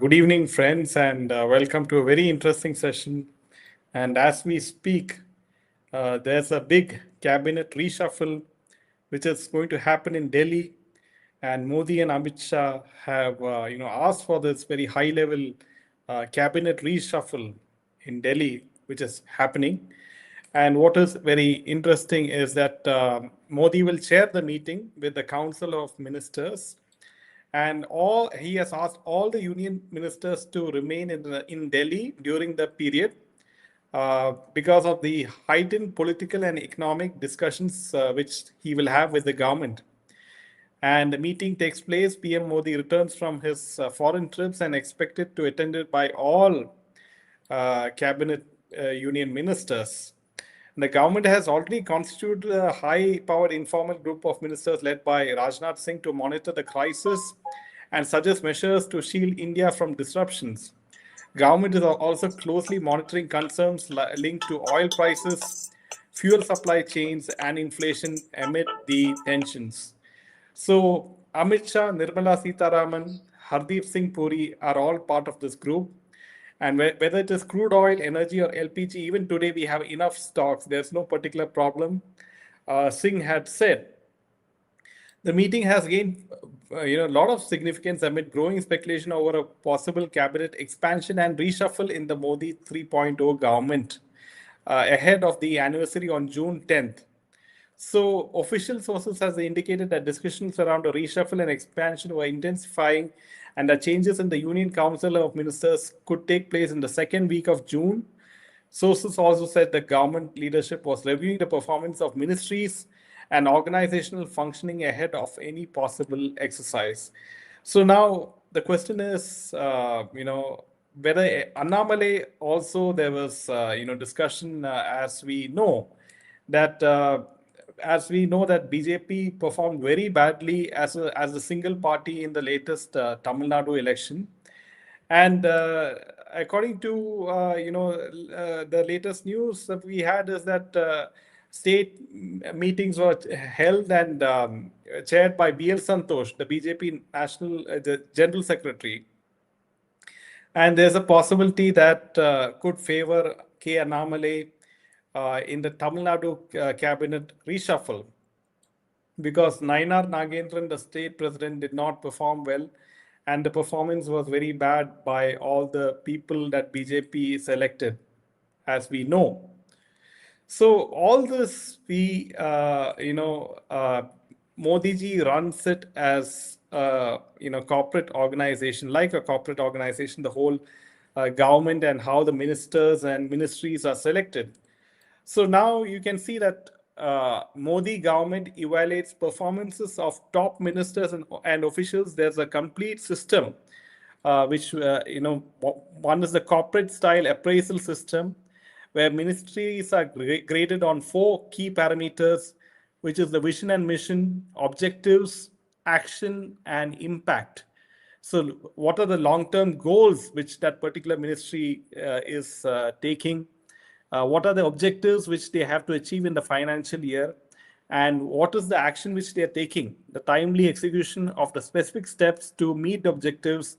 Good evening, friends, and welcome to a very interesting session. And as we speak, there's a big cabinet reshuffle which is going to happen in Delhi. And Modi and Amit Shah have, asked for this very high-level cabinet reshuffle in Delhi, which is happening. And what is very interesting is that Modi will chair the meeting with the Council of Ministers, and all he has asked all the union ministers to remain in Delhi during the period because of the heightened political and economic discussions which he will have with the government. And the meeting takes place. PM Modi returns from his foreign trips and expected to attended by all cabinet union ministers. The government has already constituted a high-powered informal group of ministers led by Rajnath Singh to monitor the crisis and suggest measures to shield India from disruptions. Government is also closely monitoring concerns linked to oil prices, fuel supply chains, and inflation amid the tensions. So Amit Shah, Nirmala Sitharaman, Hardeep Singh Puri are all part of this group. And whether it is crude oil, energy, or LPG, even today we have enough stocks. There's no particular problem. Singh had said the meeting has gained a lot of significance amid growing speculation over a possible cabinet expansion and reshuffle in the Modi 3.0 government ahead of the anniversary on June 10th. So, official sources have indicated that discussions around a reshuffle and expansion were intensifying, and that changes in the Union Council of Ministers could take place in the second week of June. Sources also said the government leadership was reviewing the performance of ministries and organizational functioning ahead of any possible exercise. So now the question is, whether Annamalai also there was, discussion that as we know that BJP performed very badly as a single party in the latest Tamil Nadu election. And according to the latest news that we had is that state meetings were held and chaired by BL Santosh, the BJP national the general secretary. And there's a possibility that could favor K. Annamalai in the Tamil Nadu cabinet reshuffle, because Nainar Nagendran, the state president, did not perform well, and the performance was very bad by all the people that BJP selected, as we know. So all this, Modi ji runs it as corporate organization, like a corporate organization, the whole government and how the ministers and ministries are selected. So now you can see that Modi government evaluates performances of top ministers and officials. There's a complete system, which one is the corporate style appraisal system, where ministries are graded on 4 key parameters, which is the vision and mission, objectives, action, and impact. So, what are the long-term goals which that particular ministry is taking? What are the objectives which they have to achieve in the financial year? And what is the action which they are taking? The timely execution of the specific steps to meet the objectives,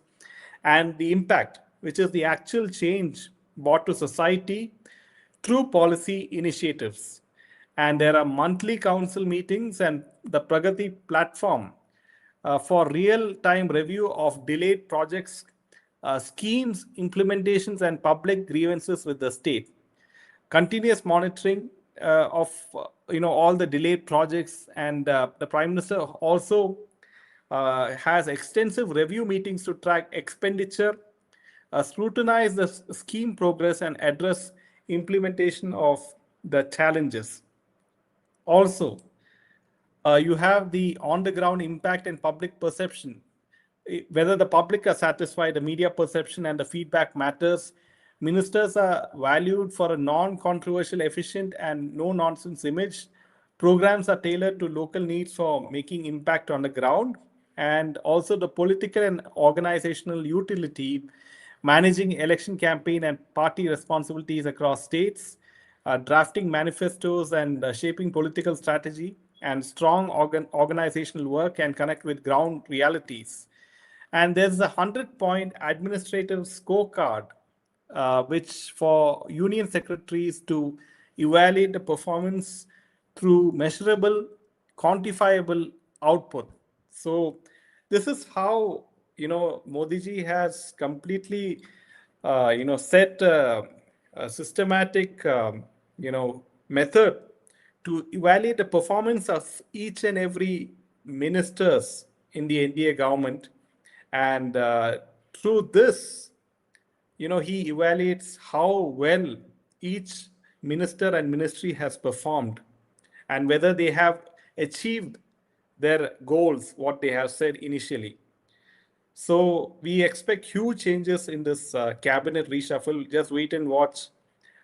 and the impact, which is the actual change brought to society through policy initiatives. And there are monthly council meetings and the Pragati platform for real-time review of delayed projects, schemes, implementations, and public grievances with the state. Continuous monitoring of all the delayed projects, and the Prime Minister also has extensive review meetings to track expenditure, scrutinize the scheme progress, and address implementation of the challenges. Also, you have the on-the-ground impact and public perception. Whether the public are satisfied, the media perception and the feedback matters. Ministers are valued for a non-controversial, efficient, and no-nonsense image. Programs are tailored to local needs for making impact on the ground. And also the political and organizational utility, managing election campaign and party responsibilities across states, drafting manifestos and shaping political strategy, and strong organizational work can connect with ground realities. And there's a 100-point administrative scorecard, which for union secretaries to evaluate the performance through measurable, quantifiable output. So this is how Modi ji has completely set a systematic method to evaluate the performance of each and every ministers in the NDA government, and through this, he evaluates how well each minister and ministry has performed and whether they have achieved their goals, what they have said initially. So we expect huge changes in this cabinet reshuffle. Just wait and watch.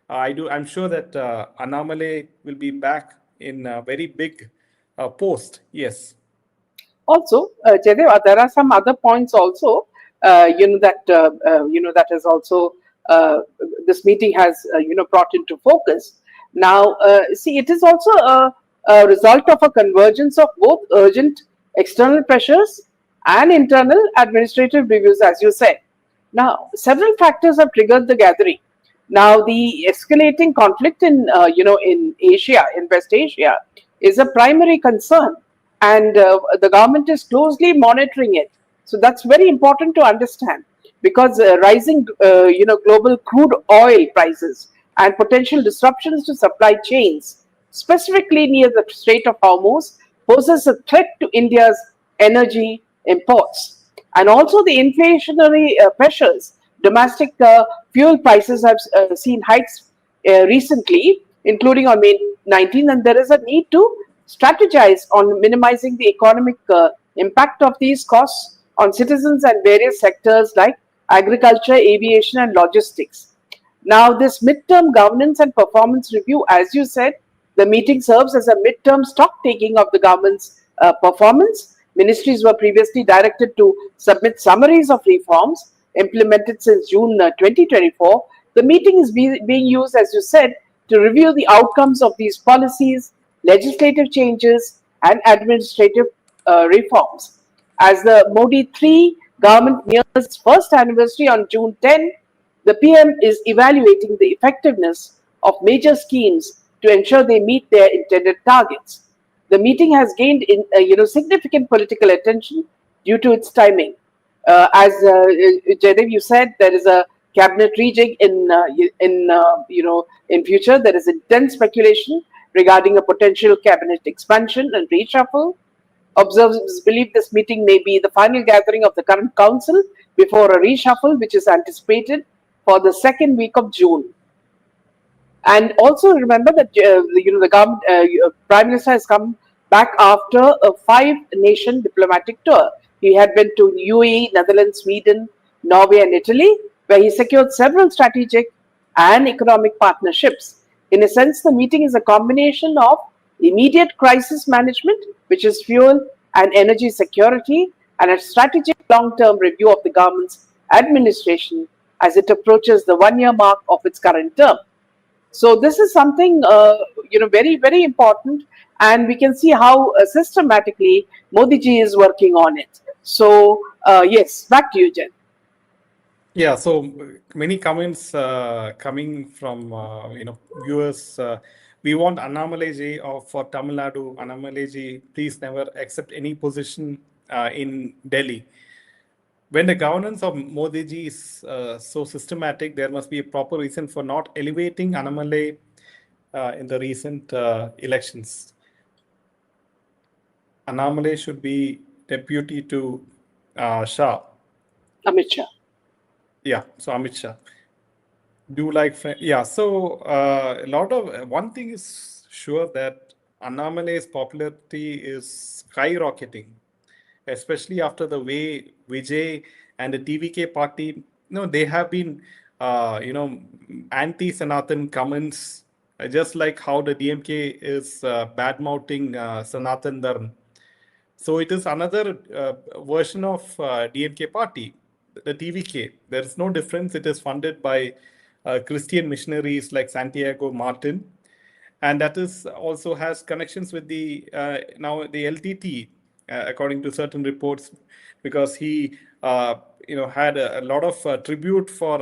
I'm sure that Annamalai will be back in a very big post. Yes. Also, Jaidev, there are some other points also, that is also uh, this meeting has brought into focus. Now, see, it is also a result of a convergence of both urgent external pressures and internal administrative reviews, as you said. Now, several factors have triggered the gathering. Now, the escalating conflict in Asia, in West Asia, is a primary concern, and the government is closely monitoring it. So that's very important to understand, because rising, global crude oil prices and potential disruptions to supply chains, specifically near the Strait of Hormuz, poses a threat to India's energy imports. And also the inflationary pressures. Domestic fuel prices have seen hikes recently, including on May 19th, and there is a need to strategize on minimizing the economic impact of these costs on citizens and various sectors like agriculture, aviation, and logistics. Now, this midterm governance and performance review, as you said, the meeting serves as a midterm stock taking of the government's performance. Ministries were previously directed to submit summaries of reforms implemented since June 2024. The meeting is being used, as you said, to review the outcomes of these policies, legislative changes, and administrative reforms. As the Modi 3 government nears its first anniversary on June 10, the PM is evaluating the effectiveness of major schemes to ensure they meet their intended targets. The meeting has gained significant political attention due to its timing. As Jaidev, you said, there is a cabinet rejig in future. There is intense speculation regarding a potential cabinet expansion and reshuffle. Observers believe this meeting may be the final gathering of the current council before a reshuffle, which is anticipated for the second week of June. And also remember that the government, Prime Minister has come back after a 5-nation diplomatic tour. He had been to UAE, Netherlands, Sweden, Norway, and Italy, where he secured several strategic and economic partnerships. In a sense, the meeting is a combination of immediate crisis management, which is fuel and energy security, and a strategic long-term review of the government's administration as it approaches the 1-year mark of its current term. So this is something very, very important, and we can see how systematically Modi ji is working on it. So yes, back to you, Jen. Yeah, so many comments coming from viewers. We want Annamalai ji for Tamil Nadu. Annamalai ji, please never accept any position in Delhi. When the governance of Modi ji is so systematic, there must be a proper reason for not elevating Annamalai in the recent elections. Annamalai should be deputy to Shah. Amit Shah. Yeah, so Amit Shah. Do like, yeah, so a lot of, one thing is sure that Annamalai's popularity is skyrocketing, especially after the way Vijay and the TVK party, they have been, anti-Sanatan comments, just like how the DMK is bad-mouthing Sanatan Dharm. So it is another version of DMK party, the TVK. There is no difference. It is funded by Christian missionaries like Santiago Martin, and that is also has connections with the now the LTT, according to certain reports, because he had a lot of tribute for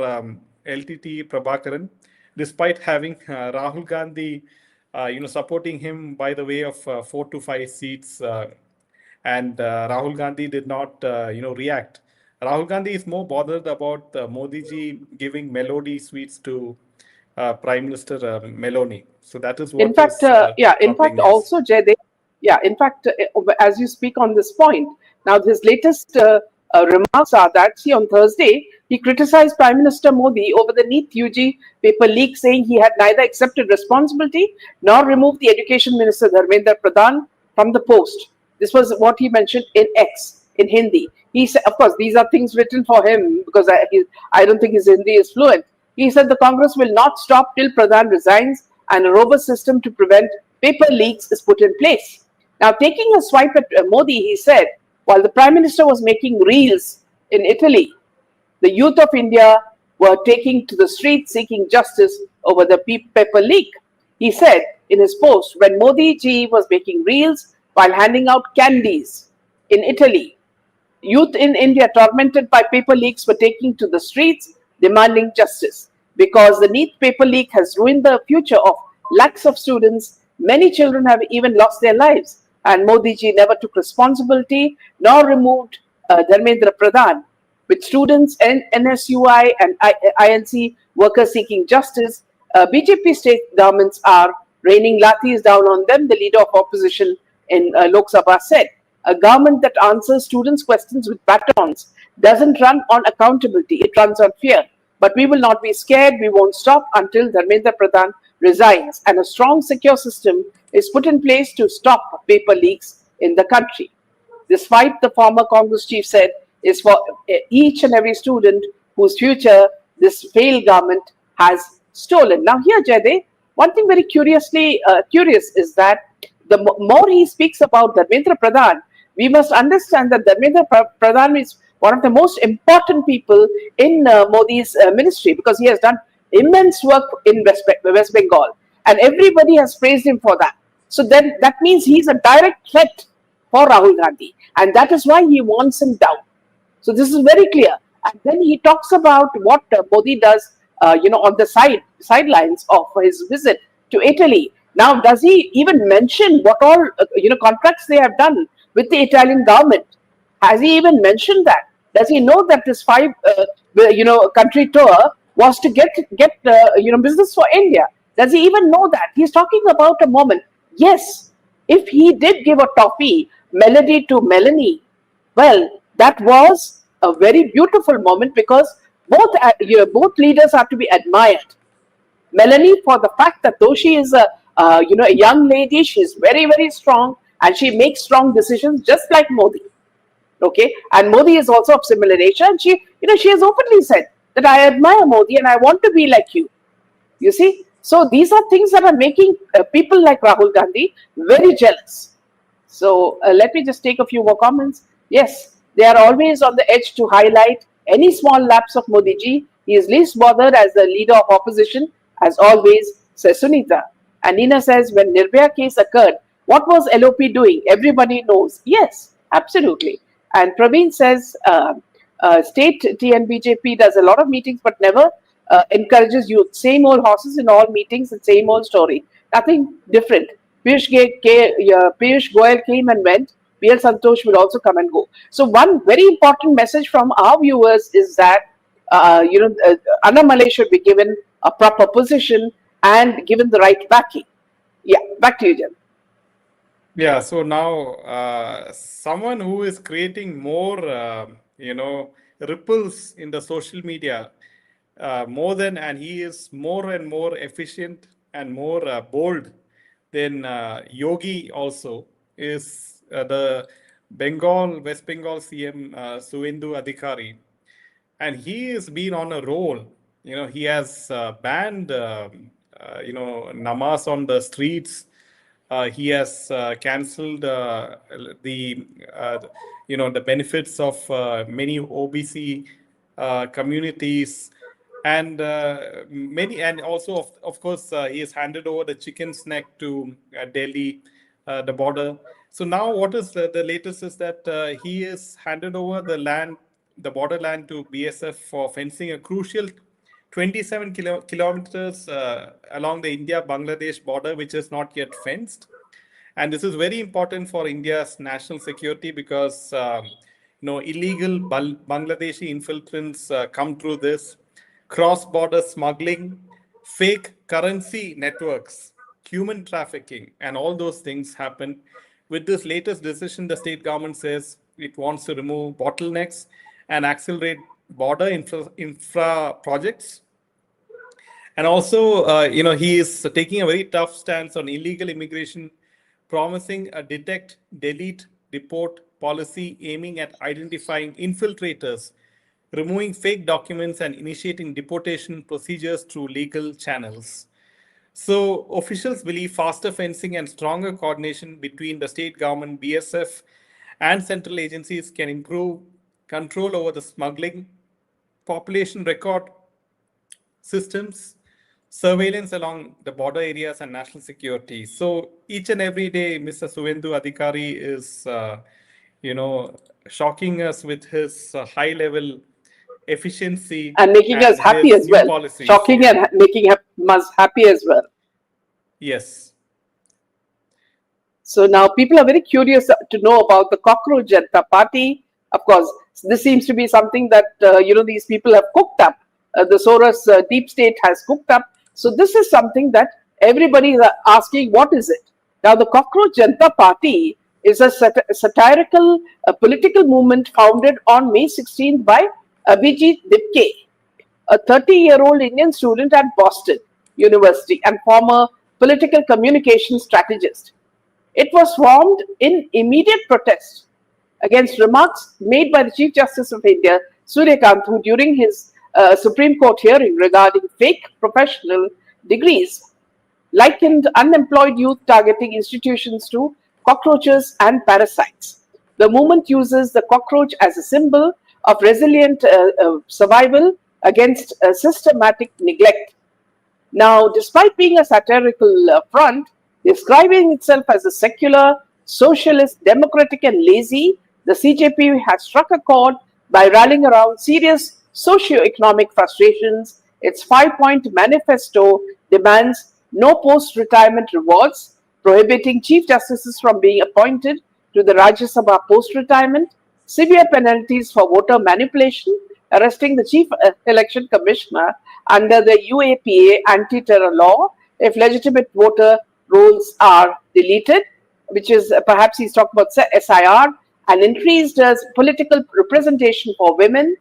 LTT Prabhakaran, despite having Rahul Gandhi supporting him by the way of 4 to 5 seats, and Rahul Gandhi did not react. Rahul Gandhi is more bothered about Modi ji giving melody sweets to Prime Minister Meloni. So that is In what fact, is yeah, in fact, troubling us. also, Jay, yeah, in fact, as you speak on this point, now his latest remarks are that, see, on Thursday, he criticized Prime Minister Modi over the NEET UG paper leak, saying he had neither accepted responsibility nor removed the Education Minister Dharmendra Pradhan from the post. This was what he mentioned in X, in Hindi. He said, of course, these are things written for him because I don't think his Hindi is fluent. He said the Congress will not stop till Pradhan resigns and a robust system to prevent paper leaks is put in place. Now, taking a swipe at Modi, he said, while the Prime Minister was making reels in Italy, the youth of India were taking to the streets seeking justice over the paper leak. He said in his post, when Modi ji was making reels while handing out candies in Italy, youth in India, tormented by paper leaks, were taking to the streets demanding justice. Because the NEET paper leak has ruined the future of lakhs of students, many children have even lost their lives. And Modi ji never took responsibility nor removed Dharmendra Pradhan. With students, NSUI, and INC workers seeking justice, BJP state governments are raining lathis down on them, the leader of opposition in Lok Sabha said. A government that answers students' questions with batons doesn't run on accountability, it runs on fear. But we will not be scared, we won't stop until Dharmendra Pradhan resigns and a strong, secure system is put in place to stop paper leaks in the country. This fight, the former Congress chief said, is for each and every student whose future this failed government has stolen. Now, here, Jaydev, one thing very curious is that the more he speaks about Dharmendra Pradhan, we must understand that Dharmendra Pradhan is one of the most important people in Modi's ministry because he has done immense work in West Bengal and everybody has praised him for that. So then that means he's a direct threat for Rahul Gandhi, and that is why he wants him down. So this is very clear. And then he talks about what Modi does, on the sidelines of his visit to Italy. Now, does he even mention what all contracts they have done with the Italian government? Has he even mentioned that? Does he know that this country tour was to get business for India? Does he even know that? He's talking about a moment. Yes, if he did give a toffee melody to Melanie, well, that was a very beautiful moment because both leaders are to be admired. Melanie for the fact that though she is a young lady, she is very strong and she makes strong decisions just like Modi. Okay, and Modi is also of similar nature, and she has openly said that I admire Modi and I want to be like you. You see, so these are things that are making people like Rahul Gandhi very jealous. So let me just take a few more comments. Yes, they are always on the edge to highlight any small lapse of Modi ji. He is least bothered as the leader of opposition, as always, says Sunita. And Nina says, when Nirbhaya case occurred, what was LOP doing? Everybody knows. Yes, absolutely. And Praveen says, state TNBJP does a lot of meetings but never encourages youth. Same old horses in all meetings and same old story. Nothing different. Piyush Goyal came and went. PL Santosh will also come and go. So one very important message from our viewers is that Annamalai should be given a proper position and given the right backing. Yeah, back to you, Jen. Yeah, so now someone who is creating more, ripples in the social media, and he is more and more efficient and more bold than Yogi also, is West Bengal CM Suendu Adhikari. And he has been on a roll. He has banned, namaz on the streets. He has cancelled the benefits of many OBC communities, and many, and also of course he has handed over the chicken snack to Delhi. the border. So now, what is the latest is that he is handed over the land, the borderland, to BSF for fencing a crucial 27 kilometers along the India-Bangladesh border, which is not yet fenced. And this is very important for India's national security because illegal Bangladeshi infiltrants come through this, cross-border smuggling, fake currency networks, human trafficking, and all those things happen. With this latest decision, the state government says it wants to remove bottlenecks and accelerate border infra projects. And also, he is taking a very tough stance on illegal immigration, promising a detect, delete, deport policy aiming at identifying infiltrators, removing fake documents, and initiating deportation procedures through legal channels. So, officials believe faster fencing and stronger coordination between the state government, BSF, and central agencies can improve control over the smuggling, population record systems, surveillance along the border areas, and national security. So each and every day, Mr. Suendu Adhikari is, shocking us with his high-level efficiency And making us and happy his as new well. policies. Shocking and making us happy as well. Yes. So now people are very curious to know about the cockroach Janta party. Of course, this seems to be something that these people have cooked up. The Soros deep state has cooked up. So this is something that everybody is asking, what is it? Now the cockroach Janta party is a satirical political movement founded on May 16th by Abhijit Dipke, a 30-year-old Indian student at Boston University and former political communication strategist. It was formed in immediate protest against remarks made by the Chief Justice of India, Suryakanth, during his Supreme Court hearing regarding fake professional degrees, likened unemployed youth targeting institutions to cockroaches and parasites. The movement uses the cockroach as a symbol of resilient survival against systematic neglect. Now, despite being a satirical front, describing itself as a secular, socialist, democratic, and lazy, the CJP has struck a chord by rallying around serious socio-economic frustrations. Its 5-point manifesto demands no post-retirement rewards, prohibiting chief justices from being appointed to the Rajya Sabha post-retirement, severe penalties for voter manipulation, arresting the chief election commissioner under the UAPA anti-terror law if legitimate voter rolls are deleted, which is perhaps he's talking about SIR, and increased political representation for women,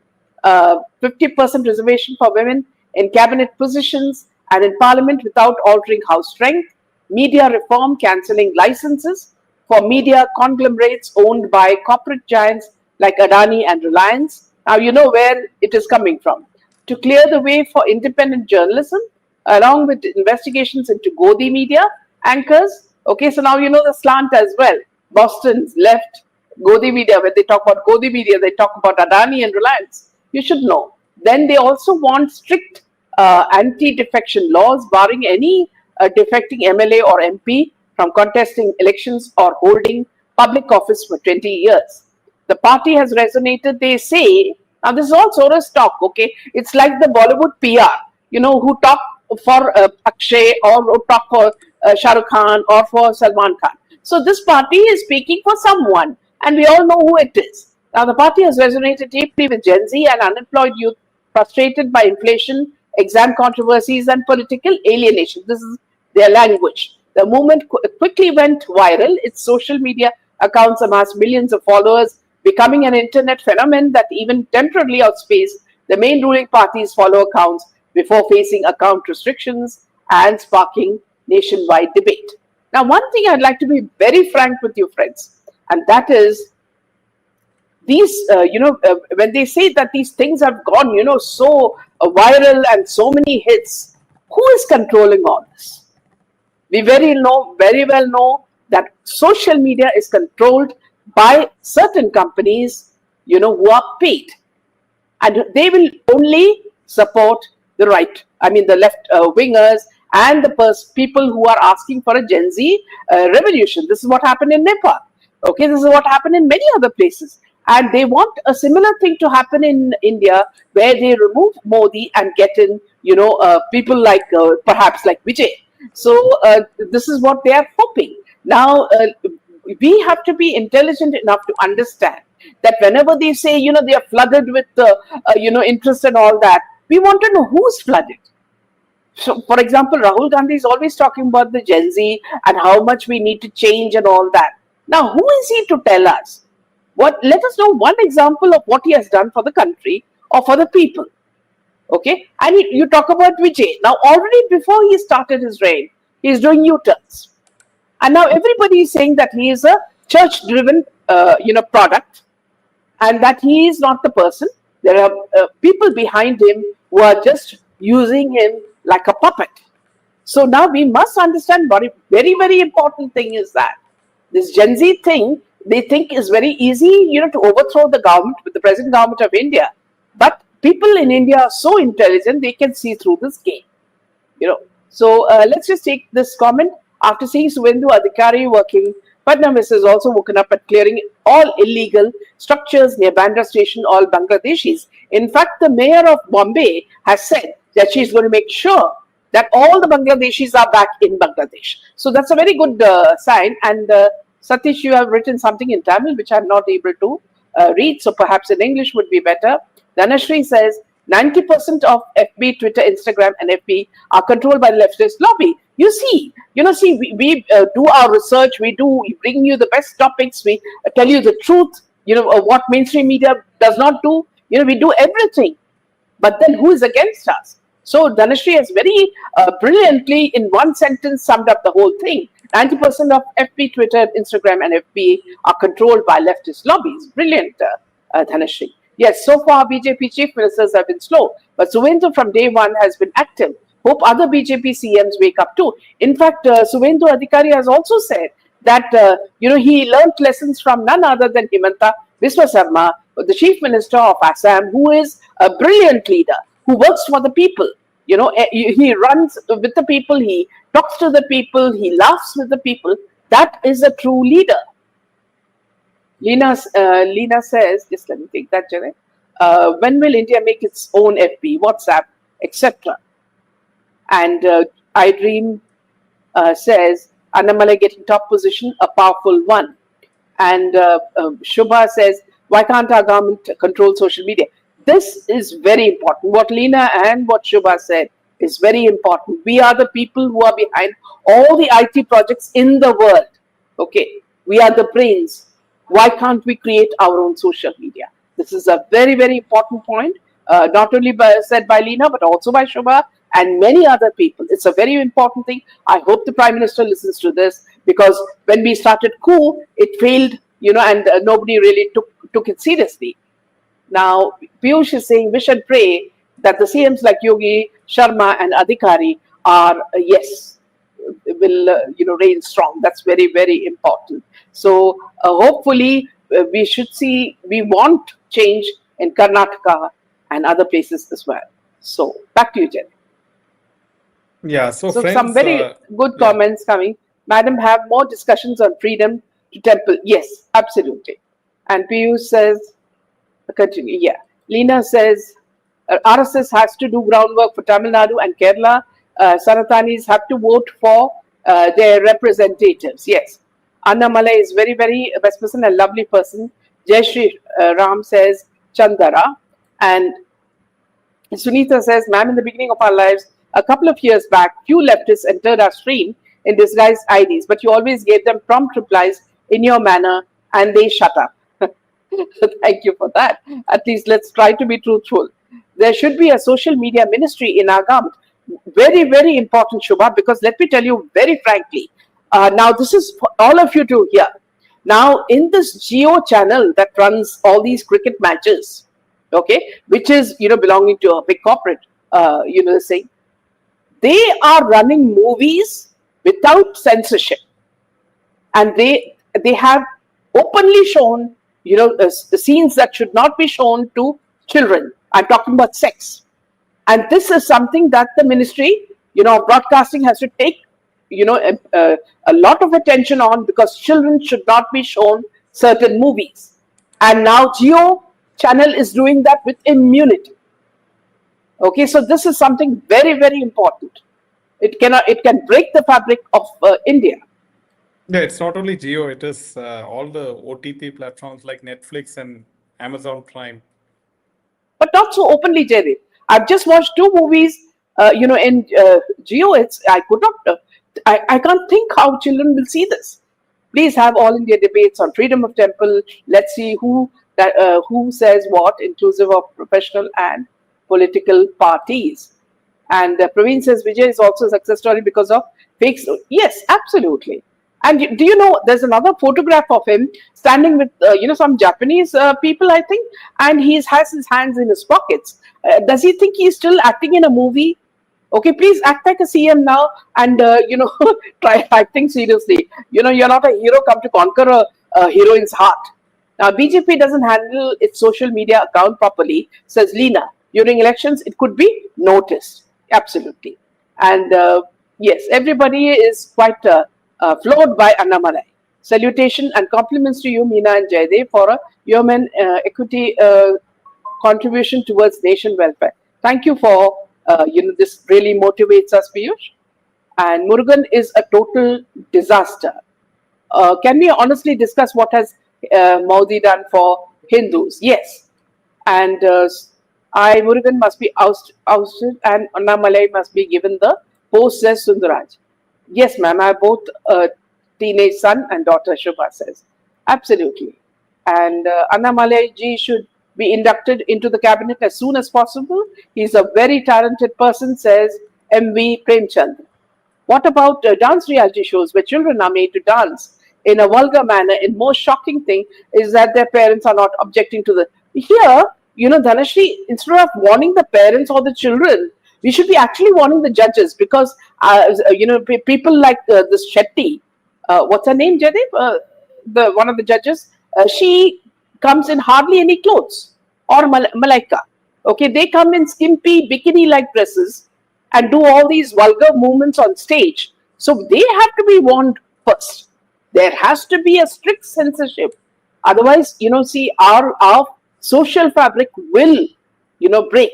50% reservation for women in cabinet positions and in parliament without altering house strength, media reform, cancelling licenses for media conglomerates owned by corporate giants like Adani and Reliance. Now you know where it is coming from. To clear the way for independent journalism, along with investigations into Godi media anchors. Okay, so now you know the slant as well. Boston's left Godi media, when they talk about Godi media, they talk about Adani and Reliance. You should know. Then they also want strict anti-defection laws barring any defecting MLA or MP from contesting elections or holding public office for 20 years. The party has resonated, they say. Now, this is all Soros talk, okay? It's like the Bollywood PR, who talk for Akshay or who talk for Shah Rukh Khan or for Salman Khan. So, this party is speaking for someone, and we all know who it is. Now, the party has resonated deeply with Gen Z and unemployed youth frustrated by inflation, exam controversies, and political alienation. This is their language. The movement quickly went viral. Its social media accounts amassed millions of followers, becoming an internet phenomenon that even temporarily outspaced the main ruling party's follower accounts before facing account restrictions and sparking nationwide debate. Now, one thing I'd like to be very frank with you, friends, and that is these, when they say that these things have gone, so viral and so many hits, who is controlling all this? We very well know that social media is controlled by certain companies, who are paid. And they will only support the left wingers and the people who are asking for a Gen Z revolution. This is what happened in Nepal. Okay, this is what happened in many other places. And they want a similar thing to happen in India, where they remove Modi and get in, people like perhaps like Vijay. So this is what they are hoping. Now, we have to be intelligent enough to understand that whenever they say, they are flooded with, interest and all that, we want to know who's flooded. So, for example, Rahul Gandhi is always talking about the Gen Z and how much we need to change and all that. Now, who is he to tell us? Let us know one example of what he has done for the country or for the people. Okay, and you talk about Vijay. Now, already before he started his reign, he is doing U-turns, and now everybody is saying that he is a church-driven, product, and that he is not the person. There are people behind him who are just using him like a puppet. So now we must understand what a very, very important thing is that this Gen Z thing, they think is very easy, to overthrow the government, with the present government of India. But people in India are so intelligent, they can see through this game. So let's just take this comment. After seeing Suendu Adhikari working, Fadnavis has also woken up at clearing all illegal structures near Bandra station, all Bangladeshis. In fact, the mayor of Bombay has said that she's going to make sure that all the Bangladeshis are back in Bangladesh. So that's a very good sign. And Satish, you have written something in Tamil which I'm not able to read, so perhaps in English would be better. Dhanashree says 90% of FB, Twitter, Instagram, and FB are controlled by the leftist lobby. You see, we do our research, we bring you the best topics, we tell you the truth, what mainstream media does not do, we do everything. But then who is against us? So Dhanashree has very brilliantly, in one sentence, summed up the whole thing. 90% of FB, Twitter, Instagram, and FB are controlled by leftist lobbies. Brilliant, Dhanashree. Yes, so far BJP chief ministers have been slow, but Suendu from day one has been active. Hope other BJP CMs wake up too. In fact, Suendu Adhikari has also said that he learned lessons from none other than Himanta Biswa Sarma, the chief minister of Assam, who is a brilliant leader, who works for the people. He runs with the people, he talks to the people, he laughs with the people. That is a true leader. Lena says, just let me take that, Janet. When will India make its own FB, WhatsApp, etc.? And I Dream says, Annamalai getting top position, a powerful one. And Shubha says, why can't our government control social media? This is very important. What Lena and what Shubha said is very important. We are the people who are behind all the IT projects in the world. Okay, we are the brains. Why can't we create our own social media? This is a very, very important point, not only said by Lena, but also by Shubha and many other people. It's a very important thing. I hope the Prime Minister listens to this, because when we started coup, it failed, and nobody really took it seriously. Now, Piyush is saying, wish and pray that the CMs like Yogi, Sharma and Adhikari are, will, reign strong. That's very, very important. So hopefully we want change in Karnataka and other places as well. So back to you, Jen. Yeah, so friends, some very good comments coming. Madam, have more discussions on freedom to temple. Yes, absolutely. And Piyush says, continue. Yeah. Lena says, RSS has to do groundwork for Tamil Nadu and Kerala. Sanatanis have to vote for their representatives. Yes. Annamalai is very, very best person, a lovely person. Jai Shri Ram says, Chandara. And Sunita says, ma'am, in the beginning of our lives, a couple of years back, few leftists entered our stream in disguised IDs, but you always gave them prompt replies in your manner and they shut up. Thank you for that. At least let's try to be truthful. There should be a social media ministry in our government. Very, very important, Shubha, because let me tell you very frankly, now this is for all of you to hear. Now, in this Geo channel that runs all these cricket matches, okay, which is, belonging to a big corporate, saying, they are running movies without censorship. And they have openly shown, scenes that should not be shown to children. I'm talking about sex. And this is something that the ministry, broadcasting has to take a lot of attention on, because children should not be shown certain movies. And now Geo channel is doing that with immunity. Okay, so this is something very, very important. It can break the fabric of India. Yeah, it's not only Geo, it is all the OTT platforms like Netflix and Amazon Prime. But not so openly, Jerry. I've just watched two movies, in Geo. I could not, I can't think how children will see this. Please have all India debates on freedom of temple. Let's see who says what, inclusive of professional and political parties. And Praveen says Vijay is also a success story because of fake. Yes, absolutely. And do you know there's another photograph of him standing with some Japanese people, I think, and he has his hands in his pockets. Does he think he's still acting in a movie? Okay, please act like a CM now, and try acting seriously. You're not a hero come to conquer a heroine's heart. Now, BJP doesn't handle its social media account properly, says Leena. During elections, it could be noticed. Absolutely. And yes, everybody is quite floored by Annamalai. Salutation and compliments to you, Meena and Jaydev, for a human equity contribution towards nation welfare. Thank you for, this really motivates us, Piyush. And Murugan is a total disaster. Can we honestly discuss what has Modi done for Hindus? Yes. And Murugan must be ousted and Annamalai must be given the post, says Sundaraj. Yes, ma'am, I have both a teenage son and daughter, Shubha says. Absolutely. And Annamalai ji should be inducted into the cabinet as soon as possible. He's a very talented person, says M.V. Premchand. What about dance reality shows where children are made to dance in a vulgar manner? And most shocking thing is that their parents are not objecting to the. Here, Dhanashri, instead of warning the parents or the children, we should be actually warning the judges, because, people like this Shetty, what's her name, Jadip? The one of the judges, she comes in hardly any clothes, or Malaika. Okay, they come in skimpy bikini-like dresses and do all these vulgar movements on stage. So they have to be warned first. There has to be a strict censorship. Otherwise, see, our social fabric will, break.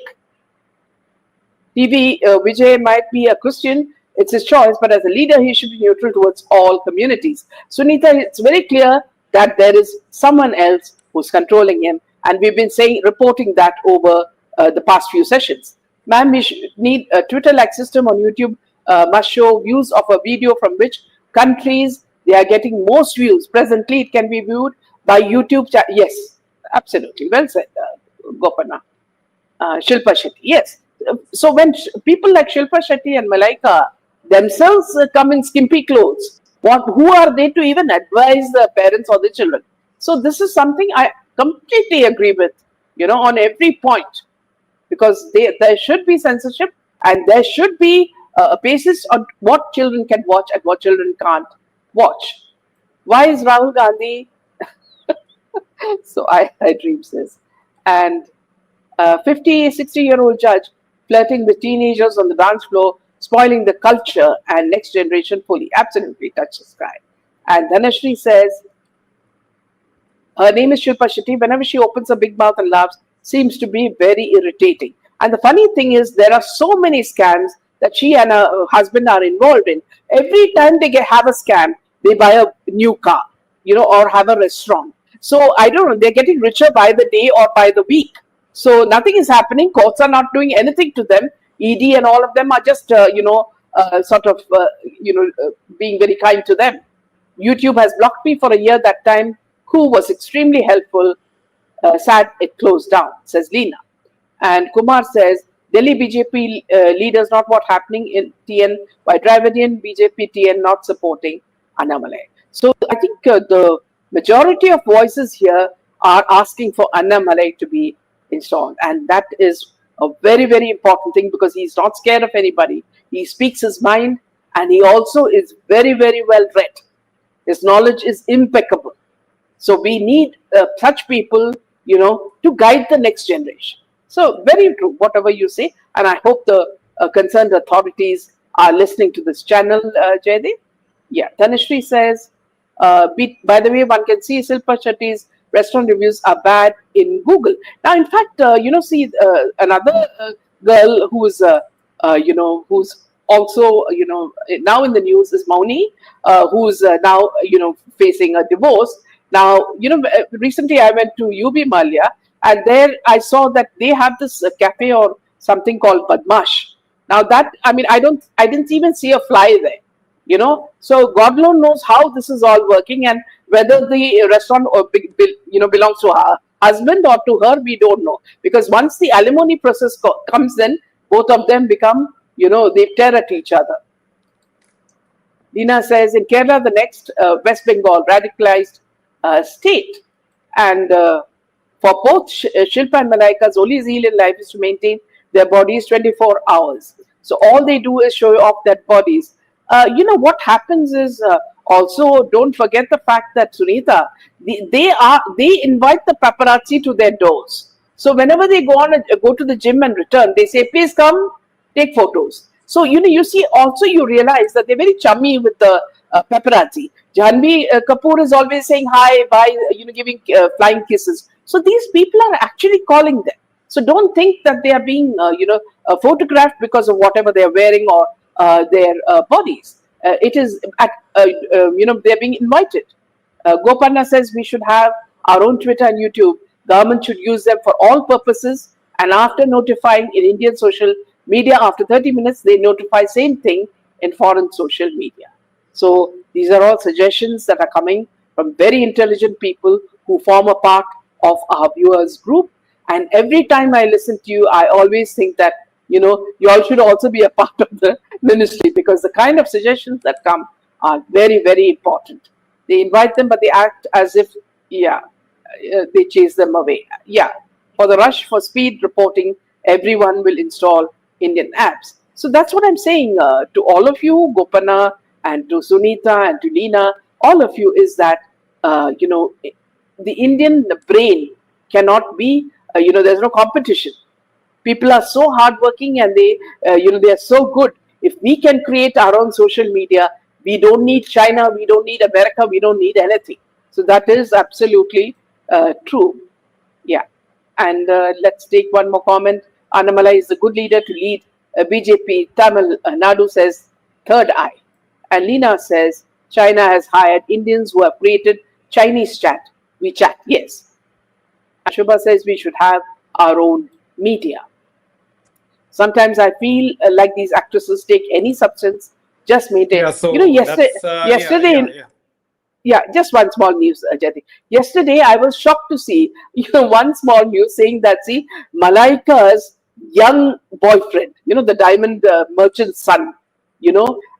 TV Vijay might be a Christian, it's his choice, but as a leader, he should be neutral towards all communities. Sunita, it's very clear that there is someone else who's controlling him, and we've been reporting that over the past few sessions. Ma'am, we need a Twitter-like system on YouTube, must show views of a video from which countries they are getting most views. Presently, it can be viewed by YouTube. Yes, absolutely. Well said, Gopana. Shilpa Shetty, yes. So when people like Shilpa Shetty and Malaika themselves come in skimpy clothes, who are they to even advise the parents or the children? So this is something I completely agree with, on every point, because there should be censorship, and there should be a basis on what children can watch and what children can't watch. Why is Rahul Gandhi? So I dream this. And 50, 60-year-old judge flirting with teenagers on the dance floor, spoiling the culture and next generation fully. Absolutely touch the sky. And Dhanashri says, her name is Shilpa Shetty. Whenever she opens her big mouth and laughs, seems to be very irritating. And the funny thing is, there are so many scams that she and her husband are involved in. Every time they have a scam, they buy a new car, or have a restaurant. So I don't know, they're getting richer by the day or by the week. So nothing is happening. Courts are not doing anything to them. ED and all of them are just, being very kind to them. YouTube has blocked me for a year that time. Who was extremely helpful. Sad it closed down, says Leena. And Kumar says, Delhi BJP leaders not what happening in TN, by Dravidian BJP TN not supporting Annamalai. So I think the majority of voices here are asking for Annamalai to be installed. And that is a very, very important thing, because he's not scared of anybody. He speaks his mind, and he also is very, very well read. His knowledge is impeccable. So we need such people, to guide the next generation. So very true, whatever you say. And I hope the concerned authorities are listening to this channel, Jaydev. Yeah, Tanishri says, by the way, one can see Silpa Shetty's restaurant reviews are bad in Google. Now, in fact, see another girl who's also, now in the news is Mauni, who's now, facing a divorce. Now, recently I went to UB Malia, and there I saw that they have this cafe or something called Badmash. Now that, I didn't even see a fly there, so God alone knows how this is all working, and whether the restaurant belongs to her husband or to her, we don't know, because once the alimony process comes, then both of them become, they tear at each other. Dina says, in Kerala, the next West Bengal radicalized state, and for both Shilpa and Malaika's only zeal in life is to maintain their bodies 24 hours. So all they do is show off their bodies. What happens is, also don't forget the fact that, Sunita, they invite the paparazzi to their doors. So whenever they go to the gym and return, they say, please come take photos. So you see, also you realize that they're very chummy with the paparazzi. Janvi Kapoor is always saying hi, bye, giving flying kisses. So these people are actually calling them. So don't think that they are being photographed because of whatever they are wearing or their bodies. It is they're being invited. Gopanna says we should have our own Twitter and YouTube. Government should use them for all purposes, and after notifying in Indian social media, after 30 minutes, they notify same thing in foreign social media. So these are all suggestions that are coming from very intelligent people who form a part of our viewers group. And every time I listen to you, I always think that, you all should also be a part of the ministry, because the kind of suggestions that come are very, very important. They invite them, but they act as if, they chase them away. Yeah, for the rush for speed reporting, everyone will install Indian apps. So that's what I'm saying to all of you, Gopana, and to Sunita, and to Leena, all of you, is that, the Indian brain cannot be, there's no competition. People are so hardworking, and they are so good. If we can create our own social media, we don't need China, we don't need America, we don't need anything. So that is absolutely true. Yeah. And let's take one more comment. Annamalai is a good leader to lead BJP. Tamil Nadu says third eye. And Leena says China has hired Indians who have created Chinese chat. We chat, yes. And Shubha says we should have our own media. Sometimes I feel like these actresses take any substance, just maintain. Yeah, so Yesterday, just one small news, Jati. Yesterday, I was shocked to see, one small news saying that, see, Malaika's young boyfriend, the diamond merchant's son,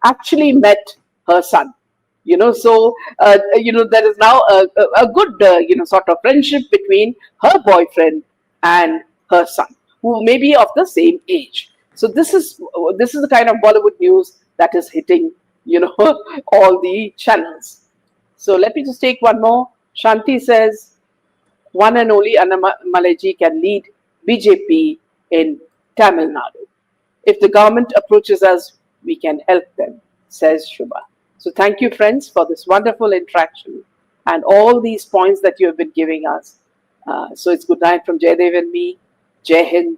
actually met her son. So, there is now a good, sort of friendship between her boyfriend and her son, who may be of the same age. So this is the kind of Bollywood news that is hitting, all the channels. So let me just take one more. Shanti says, one and only Annamalai can lead BJP in Tamil Nadu. If the government approaches us, we can help them, says Shubha. So thank you, friends, for this wonderful interaction and all these points that you have been giving us. So it's good night from Jaydev and me. Jai Hind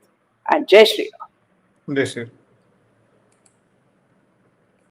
and Jai Shri Ram. Jai Shri Ram.